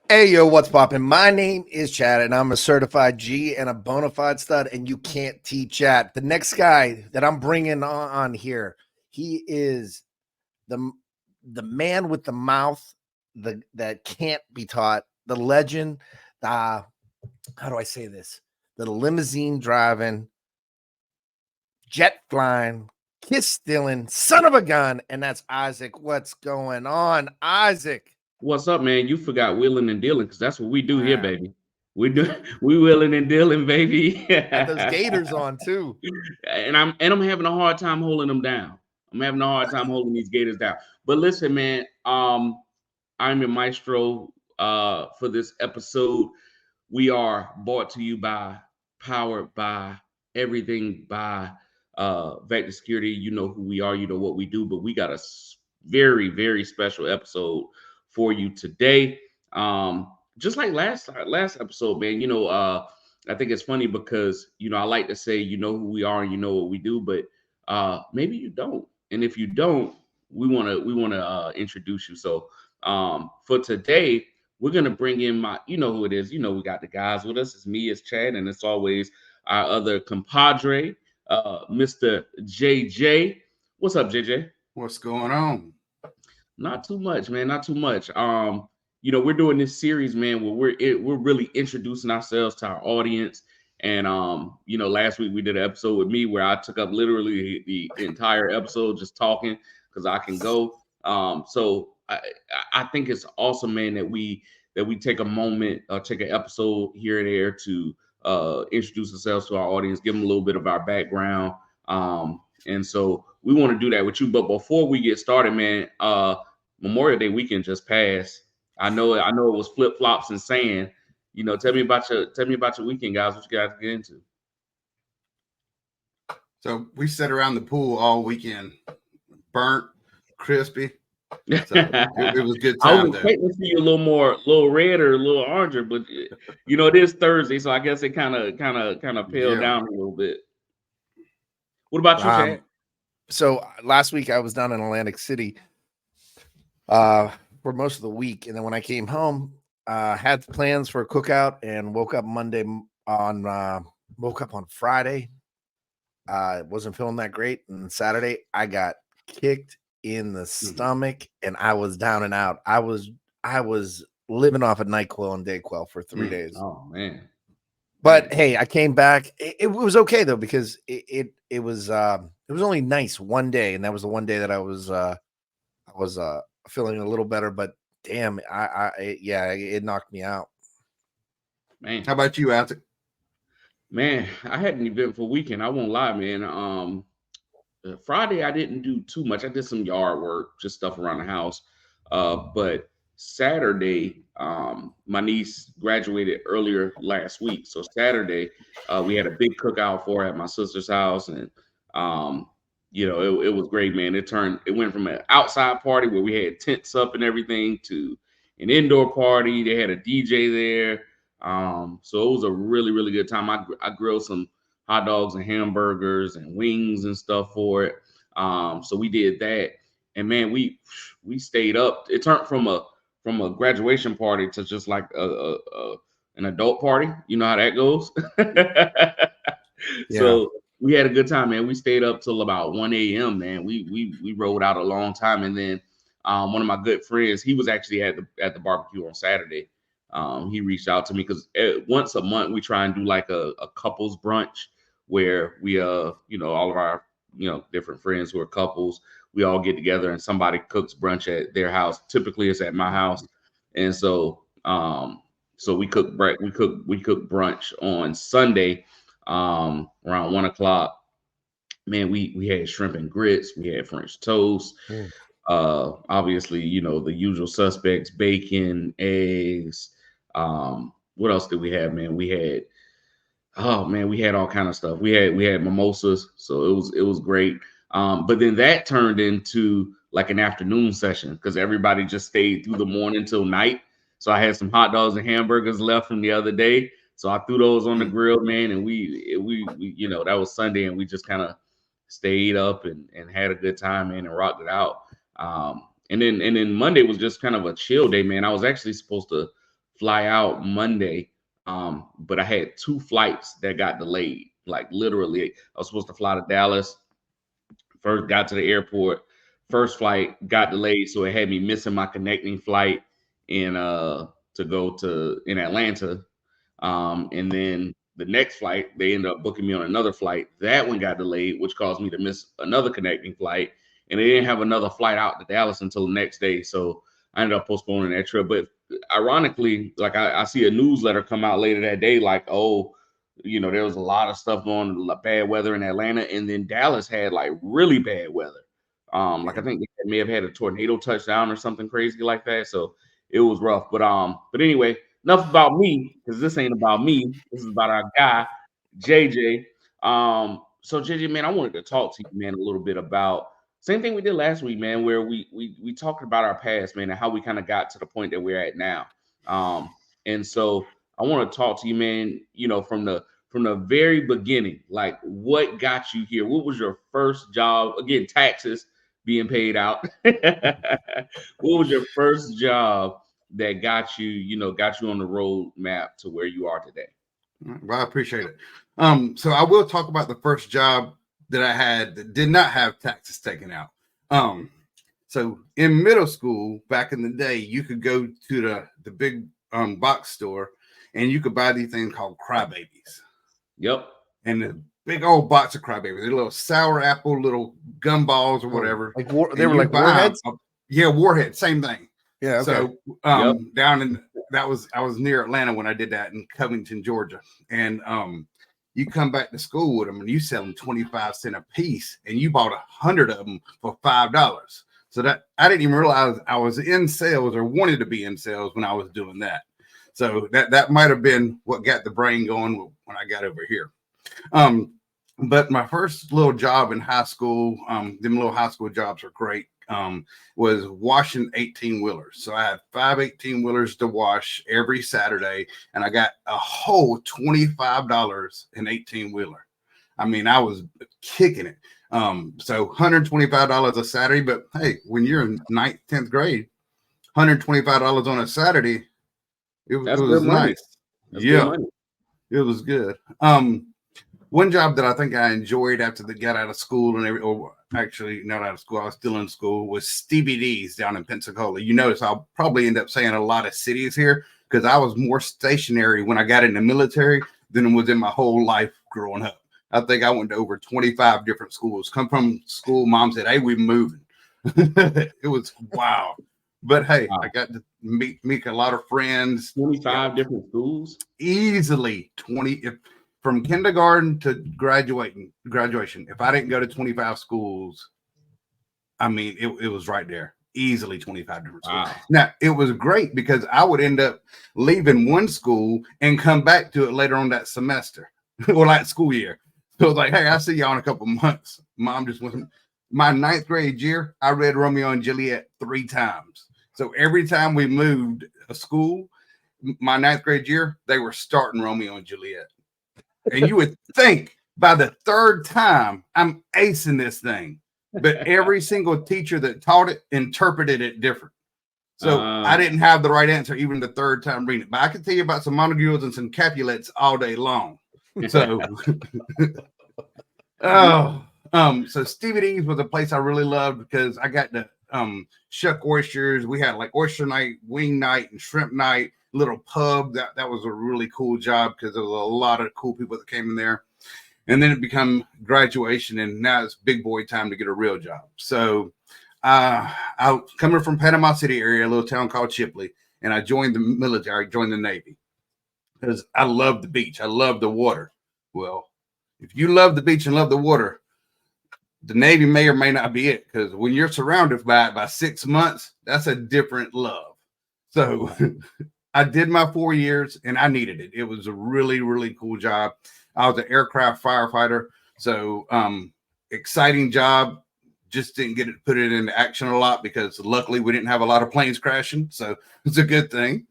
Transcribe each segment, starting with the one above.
Hey, yo, what's poppin'? My name is Chad, and I'm a certified G and a bona fide stud, and you can't teach Chad. The next guy that I'm bringing on here, he is the the man with the mouth that can't be taught, the legend, the how do I say this? The limousine driving, jet flying, kiss stealing, son of a gun, and that's Isaac. What's going on, Isaac? What's up, man? You forgot wheeling and dealing because that's what we do here, Wow. baby. We do we wheeling and dealing, baby. Got those gators on too. And I'm having a hard time holding them down. I'm having a hard time holding these gators down. But listen, man, I'm your maestro for this episode. We are brought to you by, powered by, everything by Vector Security. You know who we are, you know what we do, but we got a very, very special episode for you today. Just like last episode, man. I think it's funny because I like to say you know who we are and you know what we do, but maybe you don't. And if you don't, we wanna introduce you. So for today, we're gonna bring in you know who it is. We got the guys with us. It's me, it's Chad, and it's always our other compadre, Mr. JJ. What's up, JJ? What's going on? Not too much, man. Not too much. We're doing this series, man, where we're really introducing ourselves to our audience. And last week we did an episode with me where I took up literally the entire episode just talking because I can go. So I think it's awesome, man, that we take a moment, take an episode here and there to introduce ourselves to our audience, give them a little bit of our background. And so we want to do that with you. But before we get started, man, Memorial Day weekend just passed. I know it was flip flops and sand. Tell me about your weekend, guys. What you guys get into? So we sat around the pool all weekend, burnt, crispy. So it was a good I was time there. expecting to see you a little red or a little oranger, but it is Thursday, so I guess it kind of paled Yeah. down a little bit. What about you, Chad? So last week I was down in Atlantic City for most of the week, and then when I came home, had plans for a cookout, and woke up on Friday. Wasn't feeling that great, and Saturday I got kicked in the stomach, and I was down and out. I was living off of NyQuil and Dayquil for 3 days. Oh man. But hey, I came back. It was okay though because it was only nice one day, and that was the one day that I was feeling a little better. But damn, it knocked me out. Man. How about you, Isaac? Man, I had an eventful weekend. I won't lie, man. Friday I didn't do too much. I did some yard work, just stuff around the house. But Saturday, my niece graduated earlier last week, so Saturday we had a big cookout for her at my sister's house, and it was great, man. It went from an outside party where we had tents up and everything to an indoor party. They had a DJ there, so it was a really, really good time. I grilled some hot dogs and hamburgers and wings and stuff for it. So we did that, and man, we stayed up. It turned from a graduation party to just like an adult party. You know how that goes. Yeah. So we had a good time, man. We stayed up till about 1 a.m. Man, we rode out a long time, and then one of my good friends, he was actually at the barbecue on Saturday. He reached out to me because once a month we try and do like a couples brunch where we all of our different friends who are couples, we all get together and somebody cooks brunch at their house. Typically it's at my house, and so we cook brunch on Sunday around 1 o'clock. Man, we had shrimp and grits, we had French toast, Mm. obviously, the usual suspects, bacon, eggs. What else did we have, man? We had all kind of stuff. We had mimosas, so it was great. But then that turned into like an afternoon session because everybody just stayed through the morning till night. So I had some hot dogs and hamburgers left from the other day, so I threw those on the grill, man. And we that was Sunday, and we just kind of stayed up and had a good time, man, and rocked it out. And then Monday was just kind of a chill day, man. I was actually supposed to fly out Monday. But I had 2 flights that got delayed. Like literally, I was supposed to fly to Dallas. First got to the airport. First flight got delayed, so it had me missing my connecting flight in to go to in Atlanta. And then the next flight, they ended up booking me on another flight. That one got delayed, which caused me to miss another connecting flight. And they didn't have another flight out to Dallas until the next day. So I ended up postponing that trip. But ironically, like I see a newsletter come out later that day, like, oh, there was a lot of stuff going, bad weather in Atlanta. And then Dallas had like really bad weather. Like I think they may have had a tornado touchdown or something crazy like that. So it was rough. But anyway, enough about me, because this ain't about me. This is about our guy, JJ. So JJ, man, I wanted to talk to you, man, a little bit about same thing we did last week, man, where we talked about our past, man, and how we kind of got to the point that we're at now. And so I want to talk to you, man, from the very beginning, like what got you here? What was your first job? Again, taxes being paid out. What was your first job that got you on the road map to where you are today? Well, I appreciate it. So I will talk about the first job that I had that did not have taxes taken out. So in middle school, back in the day, you could go to the big box store and you could buy these things called Crybabies. Yep. And the big old box of Crybabies, a little sour apple, little gumballs or whatever. Like they were like Warheads? Yeah, Warhead, same thing. Yeah. Okay. So down in I was near Atlanta when I did that in Covington, Georgia. And you come back to school with them and you sell them 25 cents a piece, and you bought 100 of them for $5. So that I didn't even realize I was in sales or wanted to be in sales when I was doing that. So that might have been what got the brain going when I got over here. But my first little job in high school, them little high school jobs are great, was washing 18-wheelers. So I had 5 18-wheelers to wash every Saturday, and I got a whole $25 an 18-wheeler. I mean, I was kicking it. So $125 a Saturday, but hey, when you're in 9th, 10th grade, $125 on a Saturday, it was nice. That's good money. It was good. One job that I think I enjoyed after they got out of school or actually not out of school, I was still in school, was Stevie D's down in Pensacola. You notice I'll probably end up saying a lot of cities here because I was more stationary when I got in the military than was in my whole life growing up. I think I went to over 25 different schools. Come from school, mom said, "Hey, we're moving." It was wow. But hey, wow. I got to meet a lot of friends. 25 different schools? Easily 20. From kindergarten to graduation, if I didn't go to 25 schools, I mean, it was right there. Easily 25 different schools. Wow. Now, it was great because I would end up leaving one school and come back to it later on that semester or that school year. So it's like, hey, I'll see y'all in a couple months. Mom just wasn't. My 9th grade year, I read Romeo and Juliet 3 times. So every time we moved a school, my 9th grade year, they were starting Romeo and Juliet. And you would think by the 3rd time, I'm acing this thing. But every single teacher that taught it interpreted it different. So I didn't have the right answer even the 3rd time reading it. But I could tell you about some Montagues and some Capulets all day long. So, so Stevie D's was a place I really loved because I got to shuck oysters. We had like oyster night, wing night, and shrimp night. Little pub. That was a really cool job because there was a lot of cool people that came in there. And then it became graduation, and now it's big boy time to get a real job. So I coming from Panama City area, a little town called Chipley, and I joined the military, joined the Navy because I love the beach. I love the water. Well, if you love the beach and love the water, the Navy may or may not be it, because when you're surrounded by it by 6 months, that's a different love. So I did my 4 years and I needed it. It was a really, really cool job. I was an aircraft firefighter. So exciting job. Just didn't get it, put it into action a lot because luckily we didn't have a lot of planes crashing. So it's a good thing.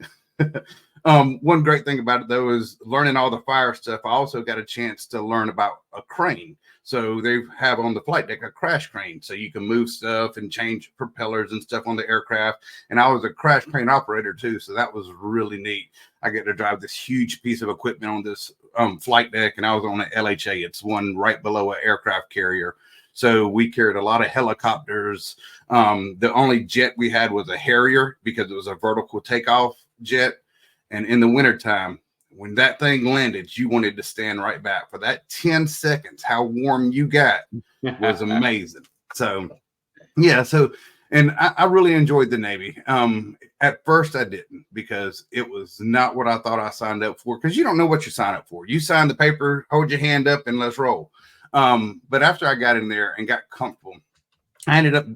One great thing about it though is learning all the fire stuff. I also got a chance to learn about a crane. So they have on the flight deck a crash crane, so you can move stuff and change propellers and stuff on the aircraft. And I was a crash crane operator too, so that was really neat. I get to drive this huge piece of equipment on this flight deck, and I was on an LHA. It's one right below an aircraft carrier. So we carried a lot of helicopters. The only jet we had was a Harrier because it was a vertical takeoff jet. And in the wintertime, when that thing landed, you wanted to stand right back for that 10 seconds. How warm you got was amazing. So, yeah. So, and I really enjoyed the Navy. At first, I didn't because it was not what I thought I signed up for. Because you don't know what you sign up for. You sign the paper, hold your hand up, and let's roll. But after I got in there and got comfortable, I ended up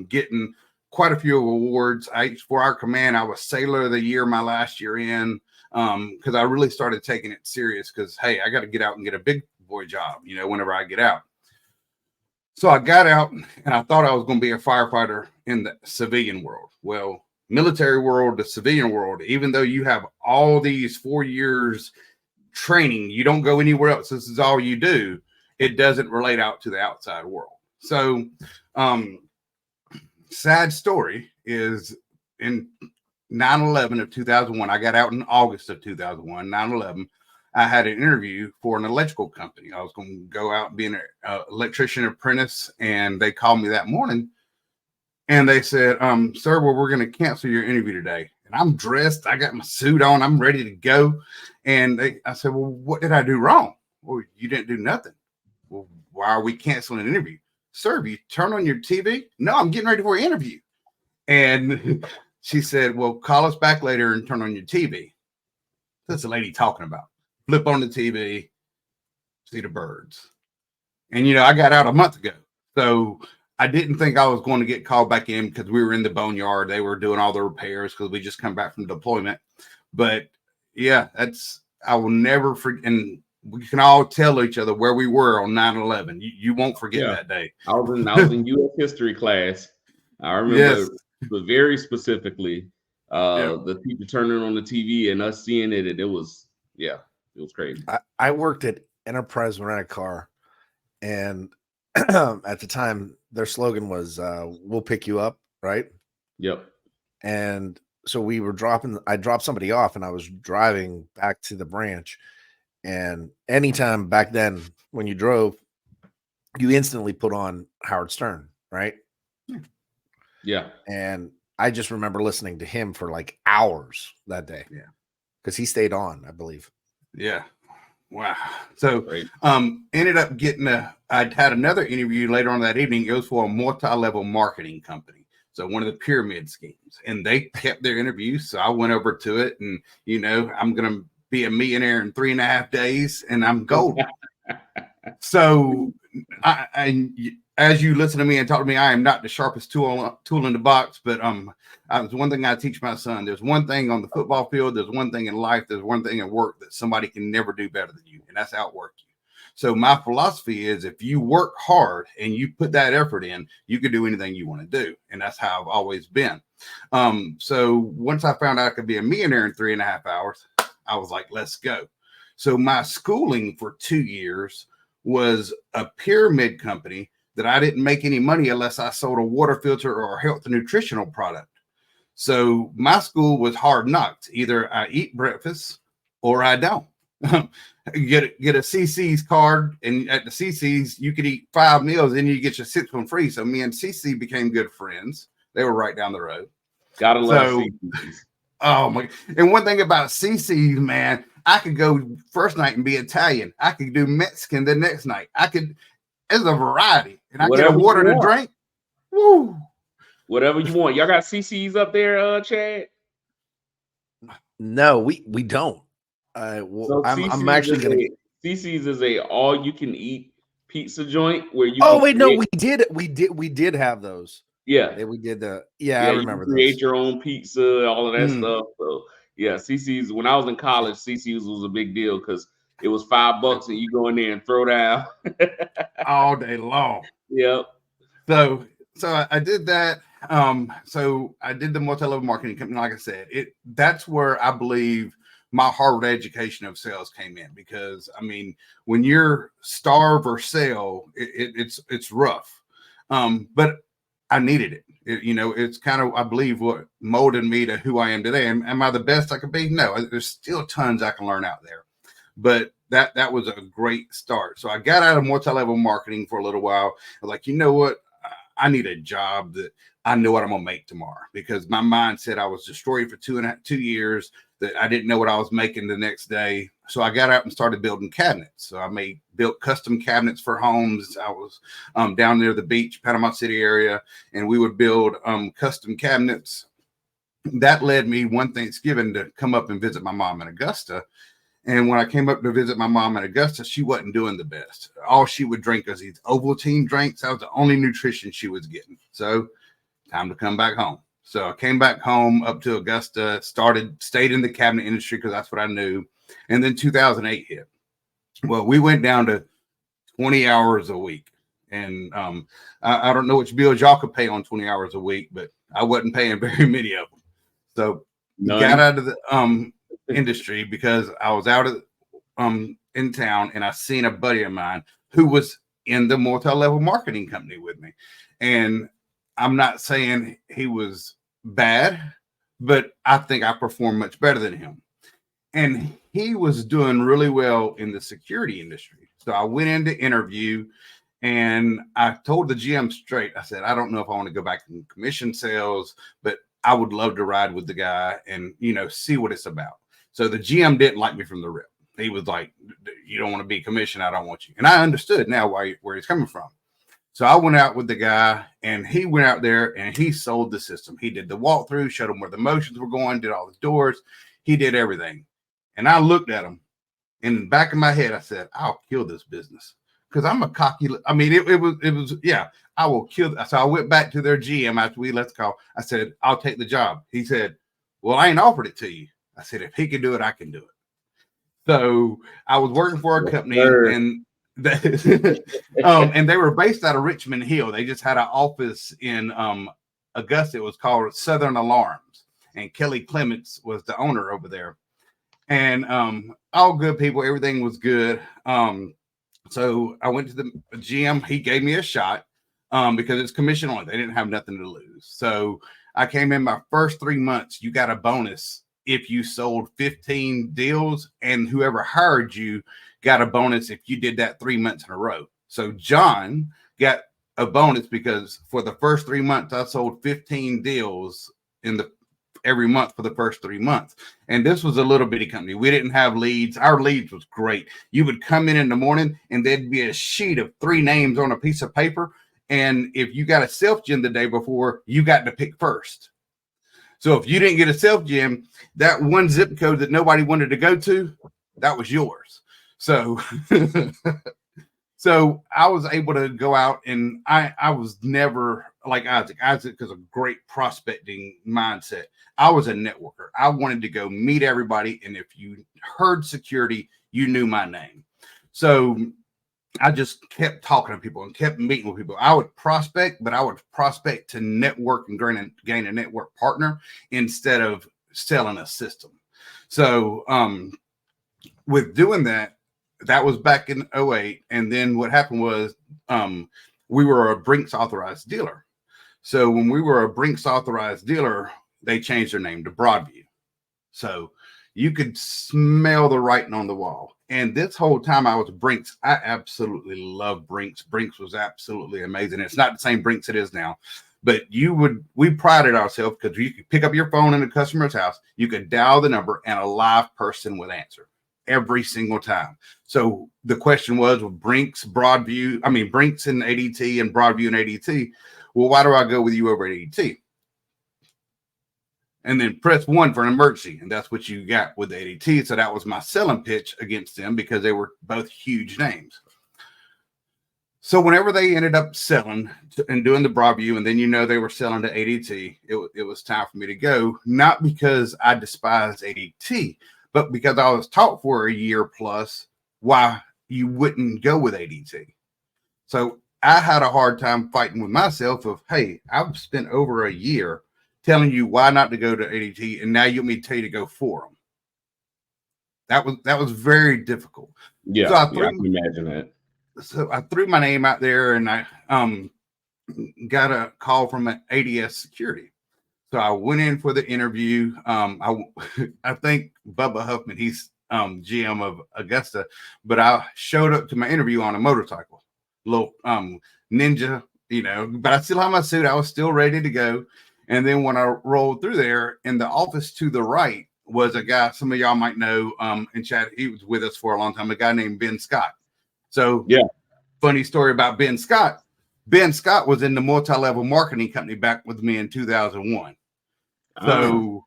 getting quite a few awards. For our command, I was Sailor of the Year my last year in. Because I really started taking it serious because, hey, I got to get out and get a big boy job, whenever I get out. So I got out and I thought I was going to be a firefighter in the civilian world. Well, military world, the civilian world, even though you have all these 4 years training, you don't go anywhere else. This is all you do. It doesn't relate out to the outside world. So, sad story is in 9/11 of 2001. I got out in August of 2001, 9/11. I had an interview for an electrical company. I was going to go out and be an electrician apprentice, and they called me that morning, and they said, sir, well, we're going to cancel your interview today. And I'm dressed. I got my suit on. I'm ready to go. And I said, well, what did I do wrong? Well, you didn't do nothing. Well, why are we canceling an interview? Sir, have you turned on your TV? No, I'm getting ready for an interview. And she said, well, call us back later and turn on your TV. That's the lady talking about. Flip on the TV, see the birds. And, I got out a month ago. So I didn't think I was going to get called back in because we were in the boneyard. They were doing all the repairs because we just come back from deployment. But, yeah, I will never forget. And we can all tell each other where we were on 9/11. You won't forget that day. I was in U.S. history class. I remember very specifically the people turning on the TV and us seeing it, and it was crazy. I worked at Enterprise Rent-A-Car, and at the time their slogan was we'll pick you up, right? Yep. And so I dropped somebody off, and I was driving back to the branch. And anytime back then when you drove, you instantly put on Howard Stern, right? Yeah. And I just remember listening to him for like hours that day. Yeah. Because he stayed on, I believe. Yeah. Wow. So ended up getting I'd had another interview later on that evening. It was for a multi-level marketing company. So one of the pyramid schemes. And they kept their interview. So I went over to it and, I'm going to be a millionaire in 3.5 days and I'm golden. So as you listen to me and talk to me, I am not the sharpest tool in the box, but there's one thing I teach my son. There's one thing on the football field. There's one thing in life. There's one thing at work that somebody can never do better than you, and that's outwork you. So my philosophy is if you work hard and you put that effort in, you can do anything you want to do. And that's how I've always been. So once I found out I could be a millionaire in 3.5 hours, I was like, let's go. So my schooling for 2 years was a pyramid company that I didn't make any money unless I sold a water filter or a health and nutritional product. So my school was hard knocks. Either I eat breakfast or I don't. get a CC's card, and at the CC's you could eat 5 meals and you get your 6th one free. So me and CC became good friends. They were right down the road. Gotta love CC's. Oh my! And one thing about CC's, man, I could go first night and be Italian. I could do Mexican the next night. It's a variety, and I get a water to drink. Woo! Whatever you want. Y'all got CC's up there, Chad? No, we don't. I'm actually gonna get CC's is a all you can eat pizza joint where you. Oh wait, no, we did have those. Yeah, we did I remember. You create your own pizza, all of that stuff. So yeah, CC's. When I was in college, CC's was a big deal because it was $5 and you go in there and throw down all day long. Yep. So I did that. So I did the multi-level marketing company. Like I said, that's where I believe my Harvard education of sales came in, because I mean, when you're starve or sell, it's rough. But I needed it. It's kind of, I believe, what molded me to who I am today. Am I the best I could be? No, there's still tons I can learn out there. But that was a great start. So I got out of multi-level marketing for a little while. I was like, you know what? I need a job that I know what I'm gonna make tomorrow, because my mindset, I was destroyed for 2 years, that I didn't know what I was making the next day. So I got out and started building cabinets. So I built custom cabinets for homes. I was down near the beach, Panama City area, and we would build custom cabinets. That led me one Thanksgiving to come up and visit my mom in Augusta. And when I came up to visit my mom in Augusta, she wasn't doing the best. All she would drink was these Ovaltine drinks. That was the only nutrition she was getting. So time to come back home. So I came back home up to Augusta, stayed in the cabinet industry because that's what I knew. And then 2008 hit. Well, we went down to 20 hours a week. And I don't know which bills y'all could pay on 20 hours a week, but I wasn't paying very many of them. So got out of the industry because I was out of in town, and I seen a buddy of mine who was in the multi-level marketing company with me. And I'm not saying he was bad, but I think I performed much better than him. And he was doing really well in the security industry. So I went in to interview, and I told the GM straight, I said, I don't know if I want to go back in commission sales, but I would love to ride with the guy and, see what it's about. So the GM didn't like me from the rip. He was like, you don't want to be commissioned. I don't want you. And I understood now where he's coming from. So I went out with the guy, and he went out there and he sold the system. He did the walkthrough, showed him where the motions were going, did all the doors. He did everything. And I looked at him, and in the back of my head, I said, I'll kill this business. Because I'm a cocky, I mean, it was, yeah, I will kill. So I went back to their GM after I said, I'll take the job. He said, well, I ain't offered it to you. I said, if he can do it, I can do it. So I was working for a company, and and they were based out of Richmond Hill. They just had an office in Augusta. It was called Southern Alarms, and Kelly Clements was the owner over there. And all good people, everything was good. So I went to the GM. He gave me a shot because it's commission only. They didn't have nothing to lose. So I came in my first 3 months. You got a bonus if you sold 15 deals, and whoever hired you got a bonus if you did that 3 months in a row. So John got a bonus because for the first 3 months, I sold 15 deals every month for the first 3 months. And this was a little bitty company. We didn't have leads. Our leads was great. You would come in the morning, and there'd be a sheet of 3 names on a piece of paper. And if you got a self-gen the day before, you got to pick first. So if you didn't get a self-gen, that one zip code that nobody wanted to go to, that was yours. So, so I was able to go out, and I was never like Isaac. Isaac is a great prospecting mindset. I was a networker. I wanted to go meet everybody. And if you heard security, you knew my name. So I just kept talking to people and kept meeting with people. I would prospect, but I would prospect to network and gain a network partner instead of selling a system. So with doing that, that was back in 2008. And then what happened was we were a Brinks authorized dealer. So when we were a Brinks authorized dealer, they changed their name to Broadview. So you could smell the writing on the wall. And this whole time I was Brinks, I absolutely love Brinks. Brinks was absolutely amazing. It's not the same Brinks it is now, but we prided ourselves because you could pick up your phone in a customer's house, you could dial the number, and a live person would answer every single time. So the question was, with Brinks and ADT and Broadview and ADT, well, why do I go with you over at ADT? And then press 1 for an emergency. And that's what you got with the ADT. So that was my selling pitch against them because they were both huge names. So whenever they ended up selling and doing the Broadview, and then they were selling to ADT, it was time for me to go, not because I despised ADT, but because I was taught for a year plus why you wouldn't go with ADT. So I had a hard time fighting with myself of, hey, I've spent over a year telling you why not to go to ADT, and now you want me to tell you to go for them. that was very difficult. Yeah, So I I can imagine that. So I threw my name out there, and I got a call from an ADS security. So I went in for the interview. I think Bubba Huffman, he's GM of Augusta, but I showed up to my interview on a motorcycle, little Ninja, but I still had my suit. I was still ready to go. And then when I rolled through there, in the office to the right was a guy, some of y'all might know, in chat, he was with us for a long time, a guy named Ben Scott. So yeah, funny story about Ben Scott. Ben Scott was in the multi-level marketing company back with me in 2001. So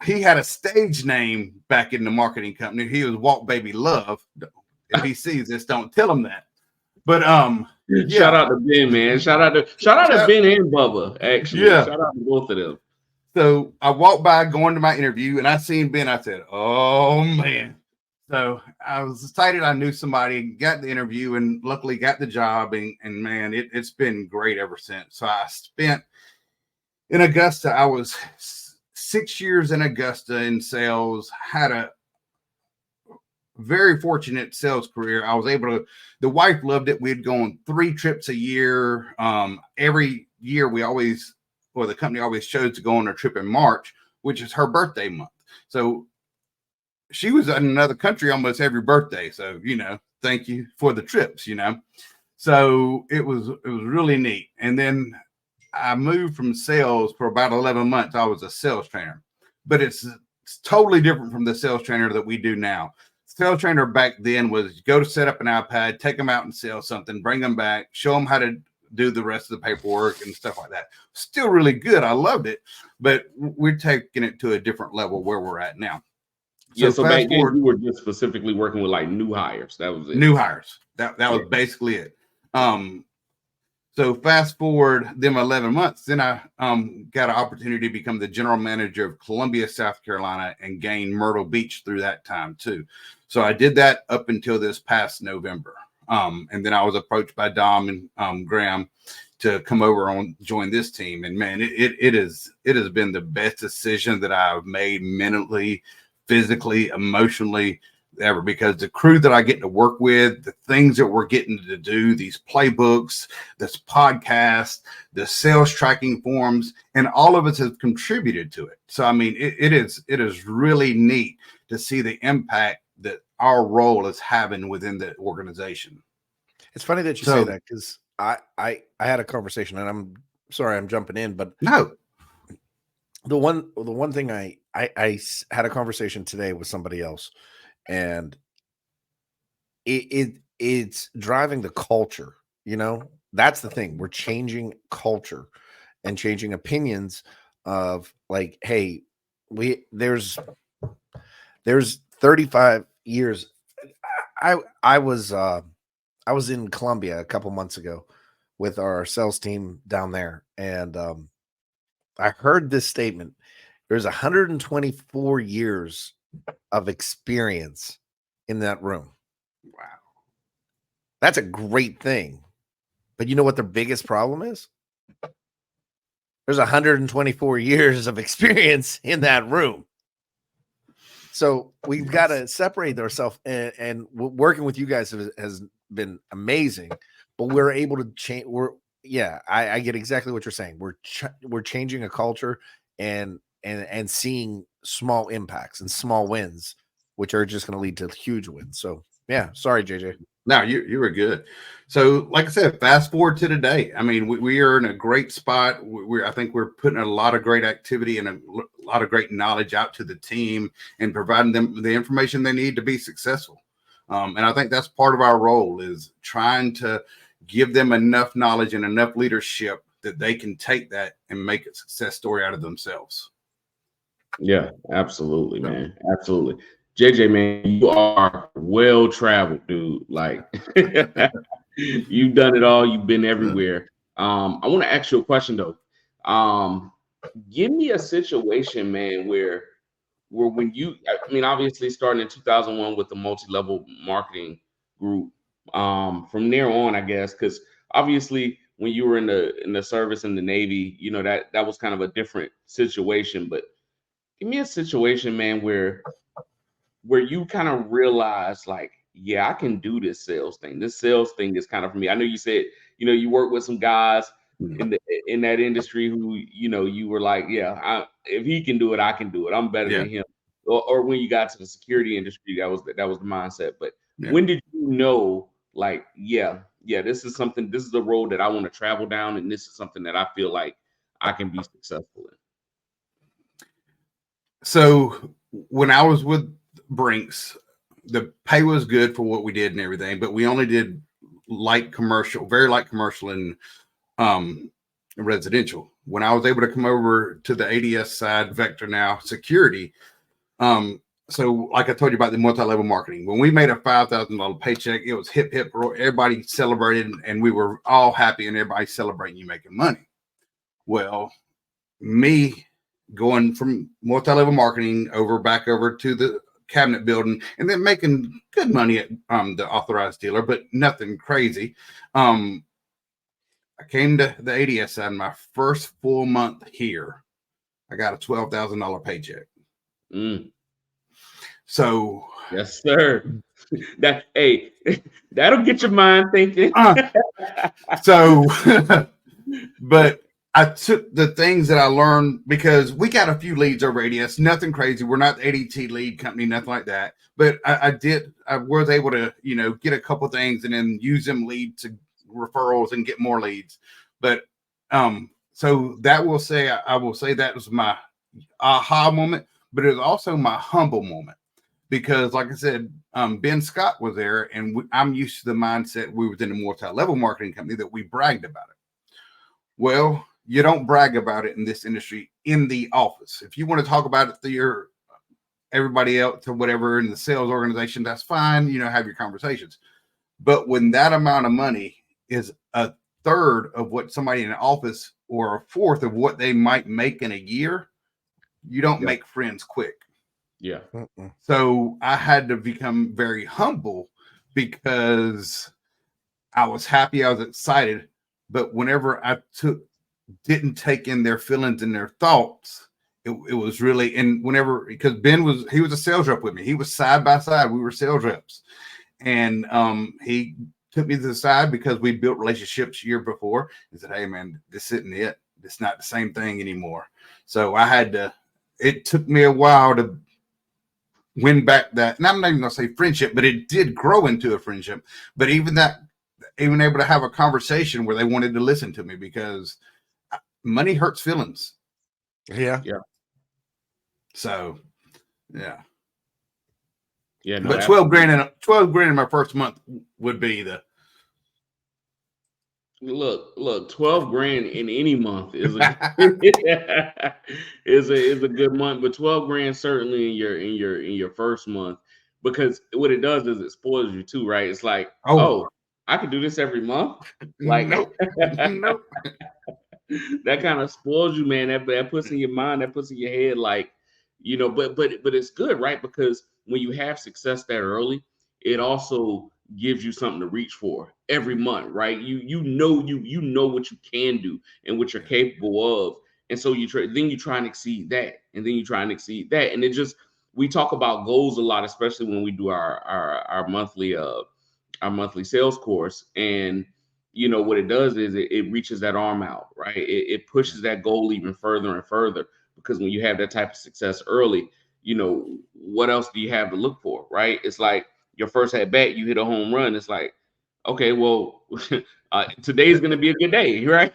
he had a stage name back in the marketing company. He was Walk Baby Love. If he sees this, don't tell him that. But shout out to Ben, man. Shout out to Ben and Bubba, actually. Yeah. Shout out to both of them. So I walked by going to my interview, and I seen Ben. I said, oh man. So I was excited. I knew somebody, got the interview, and luckily got the job. And man, it's been great ever since. So I spent in Augusta, I was 6 years in Augusta in sales, had a very fortunate sales career. I was able to, the wife loved it. We'd go on 3 trips a year. Every year the company always chose to go on a trip in March, which is her birthday month. So she was in another country almost every birthday. So, thank you for the trips, So it was really neat. And then I moved from sales for about 11 months. I was a sales trainer, but it's totally different from the sales trainer that we do now. Sales trainer back then was go to set up an iPad, take them out and sell something, bring them back, show them how to do the rest of the paperwork and stuff like that. Still really good. I loved it, but we're taking it to a different level where we're at now. So back then you were just specifically working with like new hires. That was it. New hires. That was basically it. So fast forward them 11 months, then I got an opportunity to become the general manager of Columbia, South Carolina, and gain Myrtle Beach through that time too. So I did that up until this past November. And then I was approached by Dom and Graham to come over and join this team. And man, it has been the best decision that I've made mentally, physically, emotionally ever, because the crew that I get to work with, the things that we're getting to do, these playbooks, this podcast, the sales tracking forms, and all of us have contributed to it. So, I mean, it is really neat to see the impact that our role is having within the organization. It's funny that you say that, because I had a conversation, and I'm sorry I'm jumping in, but no, the one thing I had a conversation today with somebody else, and it's driving the culture. That's the thing. We're changing culture and changing opinions of like, hey, there's 35 years. I was in Colombia a couple months ago with our sales team down there, and I heard this statement. There's 124 years of experience in that room. Wow. That's a great thing. But you know what the biggest problem is? There's 124 years of experience in that room. So we've got to separate ourselves, and working with you guys has been amazing, but we're able to change. I get exactly what you're saying. We're changing a culture and seeing small impacts and small wins, which are just going to lead to huge wins. So yeah, sorry, JJ. No, you were good. So like I said, fast forward to today. I mean, we are in a great spot. I think we're putting a lot of great activity and a lot of great knowledge out to the team and providing them the information they need to be successful. And I think that's part of our role, is trying to give them enough knowledge and enough leadership that they can take that and make a success story out of themselves. Yeah, absolutely, man. Absolutely. JJ, man, you are well traveled, dude. Like you've done it all. You've been everywhere. I want to ask you a question though. Give me a situation, man, where when you, I mean, obviously starting in 2001 with the multi-level marketing group. From there on, I guess, because obviously when you were in the service in the Navy, that was kind of a different situation. But give me a situation, man, where where you kind of realize like, yeah, I can do this sales thing. This sales thing is kind of for me. I know you said, you work with some guys in that industry who, you were like, yeah, if he can do it, I can do it. I'm better than him. Or when you got to the security industry, that was the mindset. But when did you know, like, yeah, this is the road that I want to travel down, and this is something that I feel like I can be successful in? So when I was with Brinks, the pay was good for what we did and everything, but we only did light commercial, very light commercial and residential. When I was able to come over to the ADS side, Vector now security, so like I told you about the multi-level marketing, when we made a $5,000 paycheck, it was hip, hip, everybody celebrated and we were all happy and everybody celebrating you making money. Well, me going from multi-level marketing back over to the cabinet building and then making good money at the authorized dealer, but nothing crazy. I came to the ADS side, my first full month here, I got a $12,000 paycheck. So yes, sir. That'll get your mind thinking. But I took the things that I learned because we got a few leads over ADS, nothing crazy. We're not the ADT lead company, nothing like that. But I was able to, get a couple things and then use them lead to referrals and get more leads. But so I will say that was my aha moment, but it was also my humble moment. Because, like I said, Ben Scott was there, and I'm used to the mindset we were in a multi-level marketing company that we bragged about it. Well, you don't brag about it in this industry in the office. If you want to talk about it to everybody else or whatever in the sales organization, that's fine. Have your conversations. But when that amount of money is a third of what somebody in an office or a fourth of what they might make in a year, you don't make friends quick. Yeah. So I had to become very humble because I was happy, I was excited, but whenever I didn't take in their feelings and their thoughts, it was really, and because Ben he was a sales rep with me. He was side by side. We were sales reps. And he took me to the side because we built relationships year before and said, hey man, this isn't it. It's not the same thing anymore. So it took me a while to win back that, and I'm not even gonna say friendship, but it did grow into a friendship. But even able to have a conversation where they wanted to listen to me because money hurts feelings. Yeah. So, yeah. Yeah. No, but $12,000 in my first month would be the. Look, $12,000 in any month is a good month, but $12,000 certainly in your first month, because what it does is it spoils you too, right? It's like, oh I could do this every month. Like, nope. That kind of spoils you, man. That puts in your mind, that puts in your head, like, but it's good, right? Because when you have success that early, it also gives you something to reach for every month, right? You know what you can do and what you're capable of, and so you try and exceed that, and then you try and exceed that, and we talk about goals a lot, especially when we do our monthly sales course. And what it does is it reaches that arm out, right? It pushes that goal even further and further, because when you have that type of success early, what else do you have to look for, right? It's like your first at bat, you hit a home run. It's like, okay, well, today's gonna be a good day, right?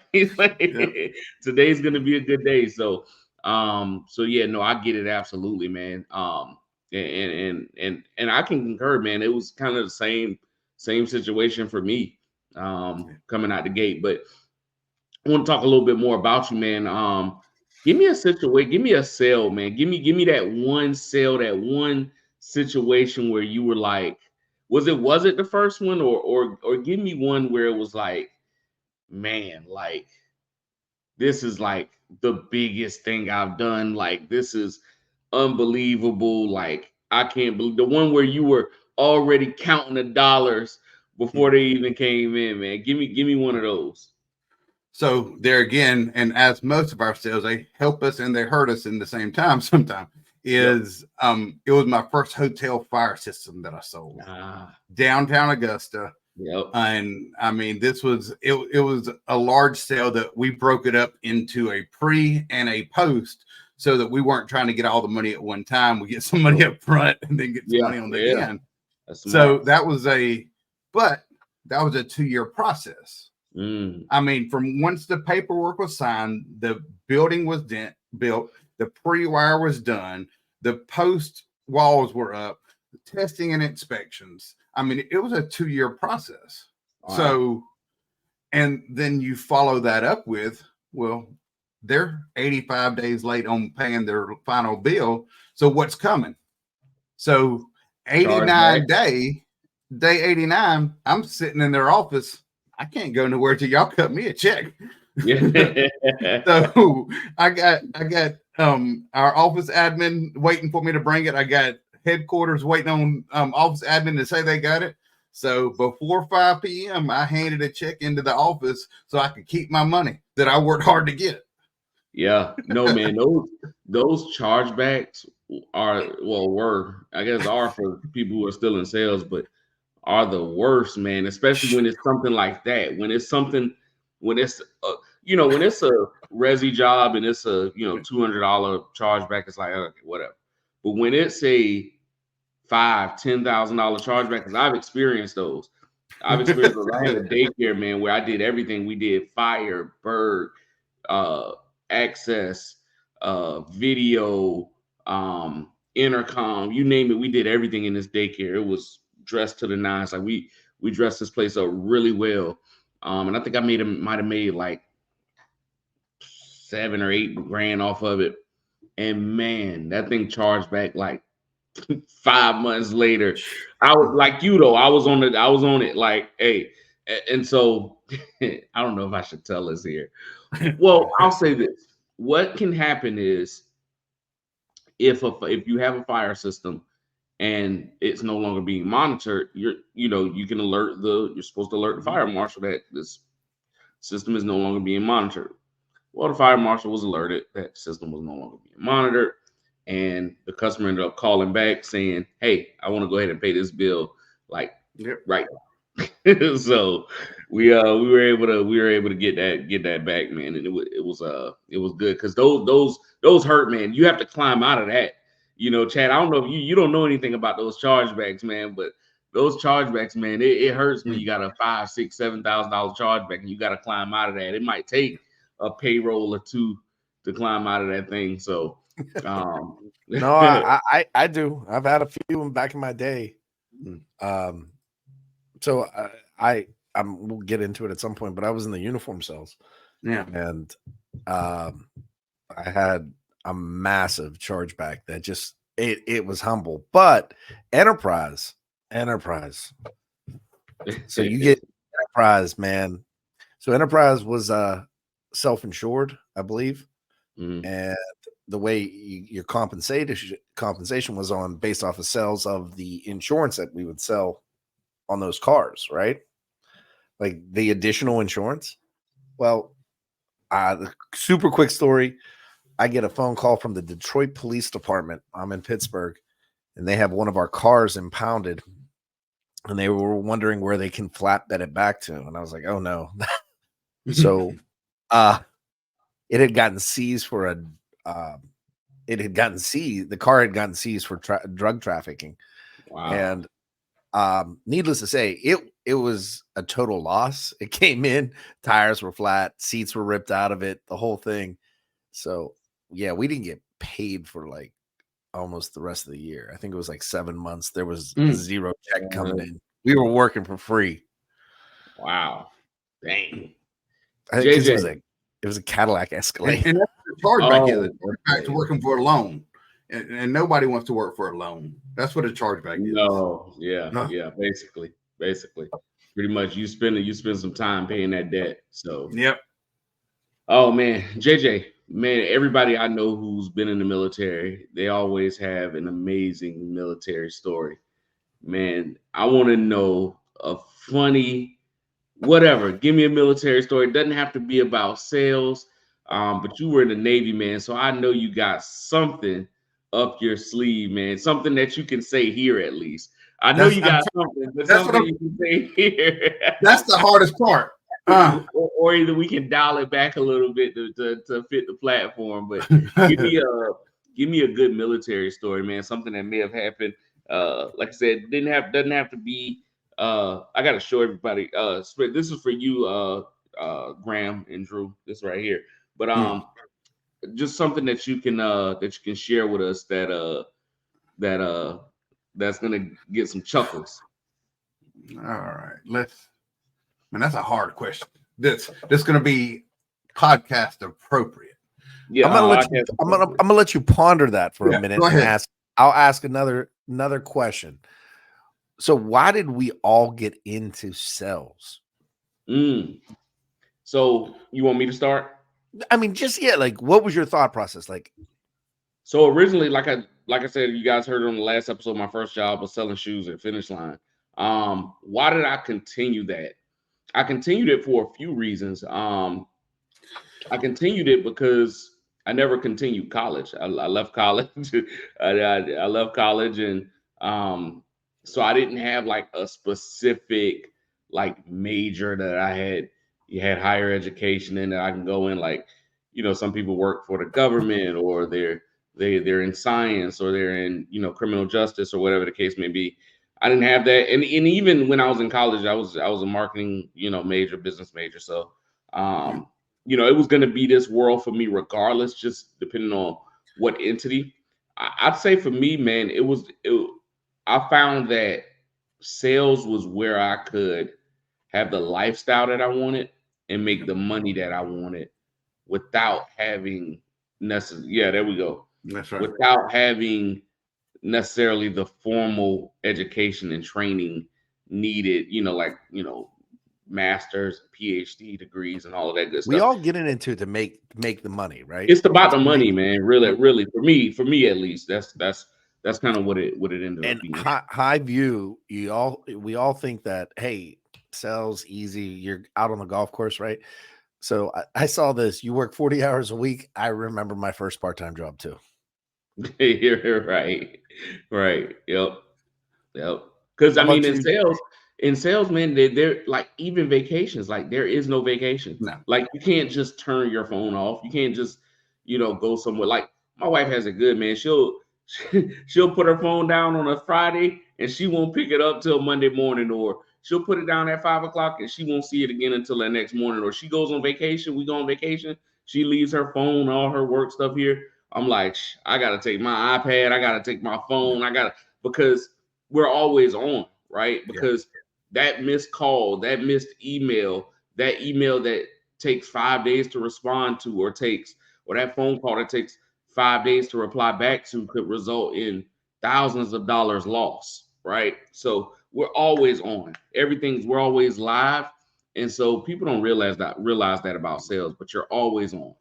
Today's gonna be a good day. So yeah, no, I get it absolutely, man. And I can concur, man. It was kind of the same situation for me coming out the gate. But I want to talk a little bit more about you, man. Give me a situation, give me a sale, man. Give me that one sale, that one situation where you were like, was it the first one, or give me one where it was like, man, like, this is like the biggest thing I've done. Like, this is unbelievable. Like, I can't believe, the one where you were already counting the dollars before they even came in, man. Give me one of those. So there again, and as most of our sales, they help us and they hurt us in the same time sometimes, is it was my first hotel fire system that I sold. Downtown Augusta. Yep. And I mean, this was it was a large sale that we broke it up into a pre and a post so that we weren't trying to get all the money at one time. We get some money up front and then get some money on the end. So that was a 2-year process. I mean, from once the paperwork was signed, the building was built, the pre-wire was done, the post walls were up, testing and inspections. I mean, it was a 2-year process. Wow. So, and then you follow that up with, well, they're 85 days late on paying their final bill. So what's coming? So 89 day 89, I'm sitting in their office. I can't go nowhere till y'all cut me a check. So I got our office admin waiting for me to bring it. I got headquarters waiting on office admin to say they got it. So before 5 p.m., I handed a check into the office so I could keep my money that I worked hard to get. Yeah, no, man, those chargebacks were, I guess, are for people who are still in sales, but are the worst, man, especially when it's something like that. When it's something, when it's when it's a resi job and it's a $200 chargeback, it's like, okay, whatever. But when it's a $5,000-$10,000 chargeback, because I've experienced those. I had a daycare, man, where I did everything. We did fire, bird, access, video, intercom, you name it. We did everything in this daycare. It was dressed to the nines. Like we dressed this place up really well. And I think I might have made like $7 or $8 grand off of it. And man, that thing charged back like 5 months later. I was like you though. I was on it like, hey. And so I don't know if I should tell this here. Well, I'll say this. What can happen is if you have a fire system and it's no longer being monitored, you can you're supposed to alert the fire marshal that this system is no longer being monitored. Well, the fire marshal was alerted that system was no longer being monitored, and the customer ended up calling back saying, "Hey, I want to go ahead and pay this bill right now." So we were able to get that back, man, and it was good because those hurt, man. You have to climb out of that. Chad, I don't know if you don't know anything about those chargebacks, man, but those chargebacks, man, it hurts when you got a $5,000, $6,000, $7,000 chargeback and you got to climb out of that. It might take a payroll or two to climb out of that thing. So, no, I do. I've had a few back in my day. So we'll get into it at some point, but I was in the uniform cells. Yeah. And I had a massive chargeback that just it was humble, but enterprise. So you get enterprise, man. So enterprise was self-insured, I believe. And the way your compensation was based off of sales of the insurance that we would sell on those cars, right? Like the additional insurance. Well, the super quick story. I get a phone call from the Detroit Police Department. I'm in Pittsburgh, and they have one of our cars impounded, and they were wondering where they can flat bet it back to. And I was like, oh no. So it had gotten seized for the car had gotten seized for drug trafficking. Wow. And needless to say, it was a total loss. It came in, tires were flat, seats were ripped out of it, the whole thing. So yeah, we didn't get paid for like almost the rest of the year. I think it was like 7 months. There was zero check coming in. We were working for free. Wow. Dang. I think it was a Cadillac Escalade. And that's the chargeback is. Back to working for a loan. And nobody wants to work for a loan. That's what a chargeback is. No, yeah, basically. Pretty much you spend some time paying that debt. So yep. Oh man, JJ, man, everybody I know who's been in the military, they always have an amazing military story. Man, I want to know a funny whatever. Give me a military story. It doesn't have to be about sales. But you were in the Navy, man. So I know you got something up your sleeve, man? Something that you can say here at least. I know you got something, but something you can say here. That's the hardest part. Or either we can dial it back a little bit to fit the platform. But give me a good military story, man. Something that may have happened. Like I said, doesn't have to be. I gotta show everybody. This is for you, Graham and Drew. This right here. But just something that you can share with us that's gonna get some chuckles. All right, man, that's a hard question. This going to be podcast appropriate. Yeah, I'm gonna let you ponder that for a minute go ahead. and I'll ask another question. So why did we all get into sales? So you want me to start? I mean, like what was your thought process? Like, so originally, like I said, you guys heard on the last episode, my first job was selling shoes at Finish Line. Why did I continue that? I continued it for a few reasons. I continued it because I never continued college. I left college. I left college, and so I didn't have like a specific like major that I had. You had higher education in that I can go in. Like, some people work for the government, or they're in science, or they're in criminal justice, or whatever the case may be. I didn't have that, and even when I was in college, I was a marketing major, business major. So it was going to be this world for me regardless, just depending on what entity. I'd say for me, man, I found that sales was where I could have the lifestyle that I wanted and make the money that I wanted without having there we go. That's right. Without having necessarily the formal education and training needed, masters, PhD degrees, and all of that good stuff. We all get into it to make the money, right? It's about the money, man. Really, for me at least, that's kind of what it ended up being. High view, we all think that, hey, sales easy. You're out on the golf course, right? So I saw this. You work 40 hours a week. I remember my first part-time job too. You're right. Yep. Because I mean, in sales, man, they're like, even vacations, like there is no vacation. No. Like you can't just turn your phone off. You can't just, go somewhere. Like my wife has it good, man. She'll put her phone down on a Friday and she won't pick it up till Monday morning, or she'll put it down at 5 o'clock and she won't see it again until the next morning. Or she goes on vacation. We go on vacation. She leaves her phone, all her work stuff here. I'm like, I got to take my iPad. I got to take my phone. Because we're always on, right? Because that missed call, that missed email, that email that takes 5 days to respond to, or that phone call that takes 5 days to reply back to, could result in thousands of dollars lost, right? So we're always on. We're always live. And so people don't realize that about sales, but you're always on.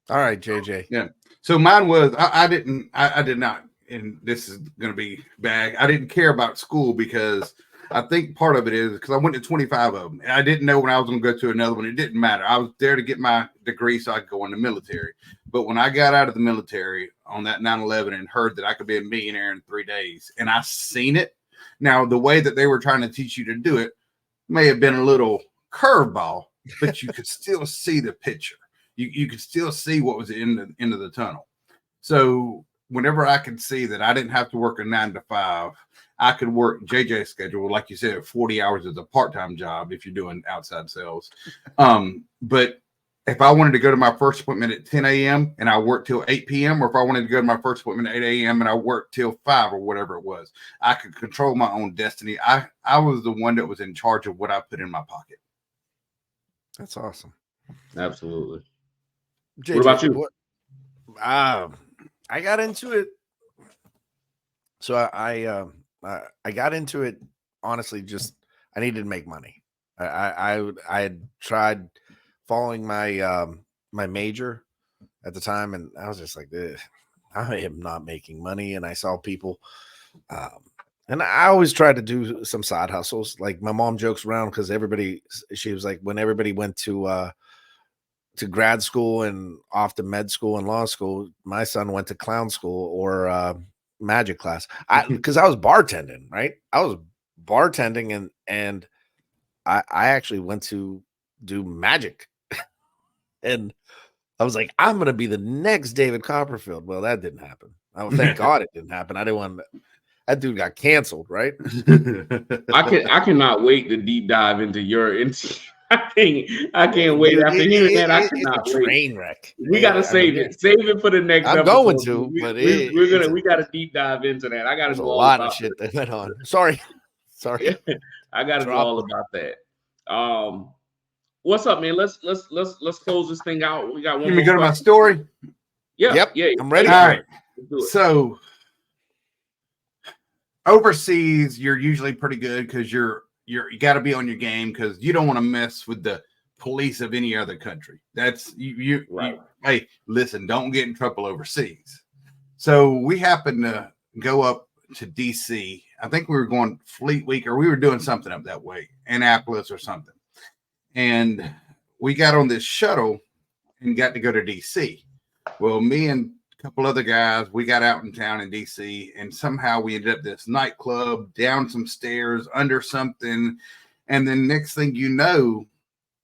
All right, JJ. Yeah. So mine was, I did not, and this is going to be bad. I didn't care about school because I think part of it is because I went to 25 of them. And I didn't know when I was going to go to another one. It didn't matter. I was there to get my degree so I could go in the military. But when I got out of the military on that 9/11 and heard that I could be a millionaire in 3 days, and I seen it. Now, the way that they were trying to teach you to do it may have been a little curveball, but you could still see the picture. You could still see what was in the end of the tunnel. So whenever I could see that I didn't have to work a 9 to 5, I could work JJ's schedule, like you said, 40 hours as a part-time job if you're doing outside sales. But if I wanted to go to my first appointment at 10 a.m. and I worked till 8 p.m., or if I wanted to go to my first appointment at 8 a.m. and I worked till 5 or whatever it was, I could control my own destiny. I was the one that was in charge of what I put in my pocket. That's awesome. Absolutely. JJ, what about you? I got into it. So I got into it honestly. Just I needed to make money. I had tried following my my major at the time, and I was just like, I am not making money. And I saw people, and I always tried to do some side hustles. Like my mom jokes around because she was like, when everybody went to to grad school and off to med school and law school. My son went to clown school or magic class. Because I was bartending, right? I was bartending and I actually went to do magic. And I was like, I'm gonna be the next David Copperfield. Well, that didn't happen. Thank God it didn't happen. I didn't want that dude got canceled, right? I cannot wait to deep dive into your I can't wait after hearing that. I cannot it's a train wreck. We gotta save it. Save it for the next I'm episode. going to, but we gotta deep dive into that. I gotta do go a lot of shit that went on. Sorry. I gotta go all about that. What's up, man? Let's close this thing out. We got one. Let me go to my story. Yeah, yep. Yeah, I'm ready. All right. So overseas, you're usually pretty good because you got to be on your game because you don't want to mess with the police of any other country. That's you. Hey, listen, don't get in trouble overseas. So we happened to go up to DC. I think we were going Fleet Week or we were doing something up that way, Annapolis or something. And we got on this shuttle and got to go to DC. Well, me and a couple other guys, we got out in town in DC and somehow we ended up at this nightclub, down some stairs, under something. And then next thing you know,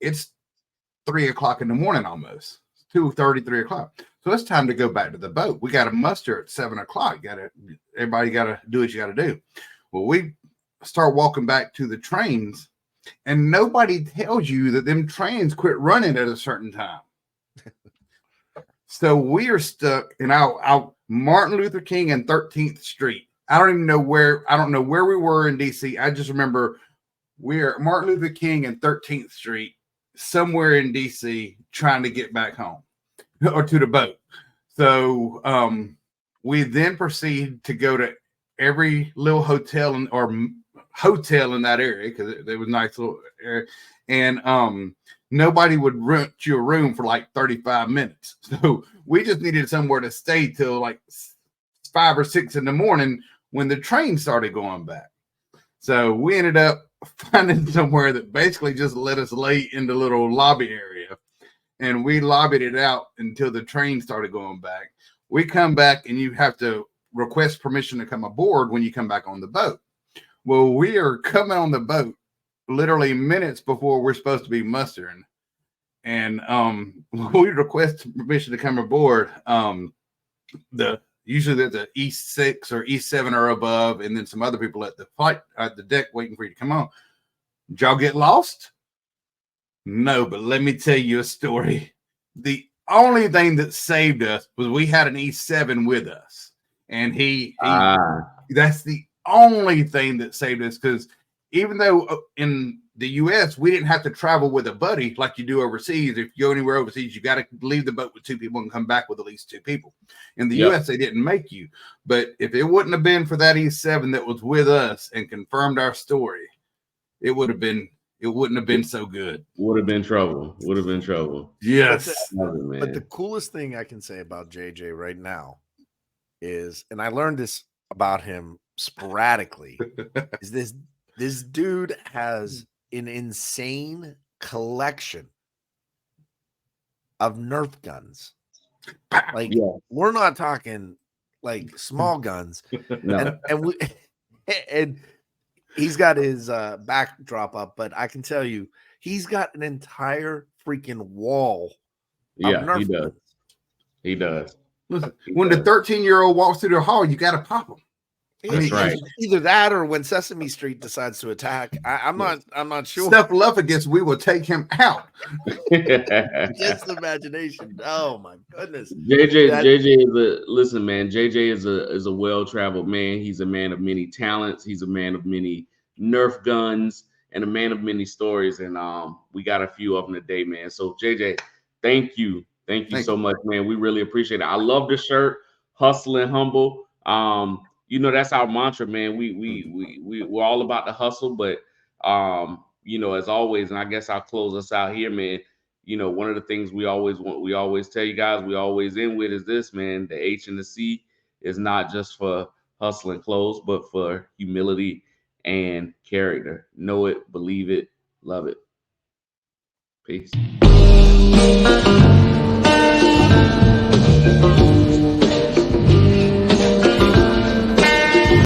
it's 3 o'clock in the morning almost, 2:30, 3 o'clock. So it's time to go back to the boat. We got to muster at 7 o'clock. Everybody got to do what you got to do. Well, we start walking back to the trains and nobody tells you that them trains quit running at a certain time. So we are stuck in our Martin Luther King and 13th Street. I don't know where we were in DC. I just remember we're at Martin Luther King and 13th Street, somewhere in DC, trying to get back home or to the boat. So we then proceed to go to every little hotel in that area because it was a nice little area. And nobody would rent you a room for like 35 minutes. So we just needed somewhere to stay till like 5 or 6 in the morning when the train started going back. So we ended up finding somewhere that basically just let us lay in the little lobby area. And we lobbied it out until the train started going back. We come back and you have to request permission to come aboard when you come back on the boat. Well, we are coming on the boat literally minutes before we're supposed to be mustering. And we request permission to come aboard. Usually there's a E6 or E7 or above, and then some other people at the deck waiting for you to come on. Did y'all get lost? No, but let me tell you a story. The only thing that saved us was we had an E7 with us. And that's the only thing that saved us, because even though in the US we didn't have to travel with a buddy like you do overseas. If you go anywhere overseas, you got to leave the boat with 2 people and come back with at least 2 people. In the US, they didn't make you. But if it wouldn't have been for that E7 that was with us and confirmed our story, it wouldn't have been so good. Would have been trouble. Yes. But the coolest thing I can say about JJ right now is, and I learned this about him sporadically, is this dude has an insane collection of Nerf guns. Like, we're not talking like small guns. No. And he's got his backdrop up, but I can tell you, he's got an entire freaking wall. Yeah, he does. Listen, when the 13-year-old walks through the hall, you got to pop him. That's right. Either that or when Sesame Street decides to attack. I'm not sure. Snuffleupagus, we will take him out. Just imagination. Oh my goodness. JJ is a well-traveled man. He's a man of many talents. He's a man of many Nerf guns and a man of many stories. And we got a few of them today, man. So JJ, thank you so much, man. We really appreciate it. I love the shirt, hustle and humble. You know, that's our mantra, man. We're all about the hustle, but you know, as always, and I guess I'll close us out here, man. You know, one of the things we always tell you guys, we always end with is this, man. The H and the C is not just for hustle and close, but for humility and character. Know it, believe it, love it. Peace. Bye.